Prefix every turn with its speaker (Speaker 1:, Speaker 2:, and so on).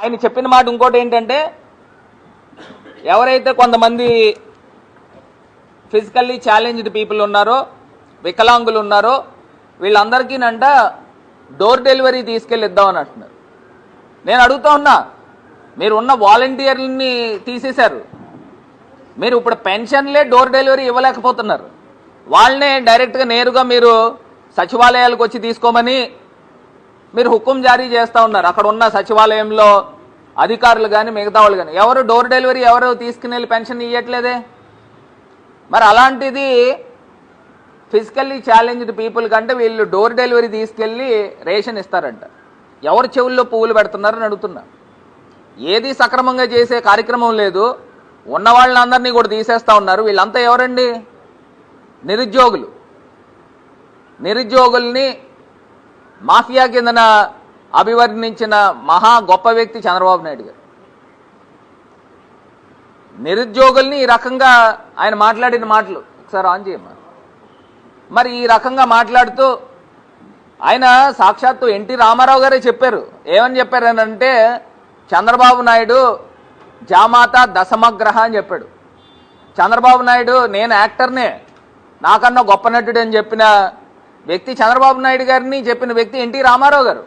Speaker 1: ఆయన చెప్పిన మాట ఇంకోటి ఏంటంటే, ఎవరైతే కొంతమంది ఫిజికల్లీ ఛాలెంజ్డ్ పీపుల్ ఉన్నారో, వికలాంగులు ఉన్నారో, వీళ్ళందరికీనంట డోర్ డెలివరీ తీసుకెళ్ళి ఇద్దామని అంటున్నారు. నేను అడుగుతా ఉన్నా, మీరు ఉన్న వాలంటీర్లని తీసేశారు, మీరు ఇప్పుడు పెన్షన్లే డోర్ డెలివరీ ఇవ్వలేకపోతున్నారు. వాళ్ళనే డైరెక్ట్గా నేరుగా మీరు సచివాలయాలకు వచ్చి తీసుకోమని మీరు హుకుం జారీ చేస్తూ ఉన్నారు. అక్కడ ఉన్న సచివాలయంలో అధికారులు కానీ మిగతా వాళ్ళు కానీ ఎవరు డోర్ డెలివరీ ఎవరు తీసుకుని వెళ్ళి పెన్షన్ ఇవ్వట్లేదే. మరి అలాంటిది ఫిజికల్లీ ఛాలెంజ్డ్ పీపుల్ కంటే వీళ్ళు డోర్ డెలివరీ తీసుకెళ్ళి రేషన్ ఇస్తారంట. ఎవరు చెవుల్లో పువ్వులు పెడుతున్నారని అడుగుతున్నా. ఏది సక్రమంగా చేసే కార్యక్రమం లేదు, ఉన్న వాళ్ళందరినీ కూడా తీసేస్తూ ఉన్నారు. వీళ్ళంతా ఎవరండి? నిరుద్యోగులు. నిరుద్యోగుల్ని మాఫియా కిందన అభివర్ణించిన మహా గొప్ప వ్యక్తి చంద్రబాబు నాయుడు గారు. నిరుద్యోగుల్ని ఈ రకంగా ఆయన మాట్లాడిన మాటలు ఒకసారి ఆన్ చేయమ్మా. మరి ఈ రకంగా మాట్లాడుతూ ఆయన సాక్షాత్తు ఎన్టీ రామారావు గారే చెప్పారు. ఏమని చెప్పారనంటే, చంద్రబాబు నాయుడు జామాత దశమగ్రహ అని చెప్పాడు. చంద్రబాబు నాయుడు నేను యాక్టర్నే, నాకన్నా గొప్ప నటుడు అని చెప్పిన వ్యక్తి చంద్రబాబు నాయుడు గారిని చెప్పిన వ్యక్తి ఎన్టీ రామారావు గారు.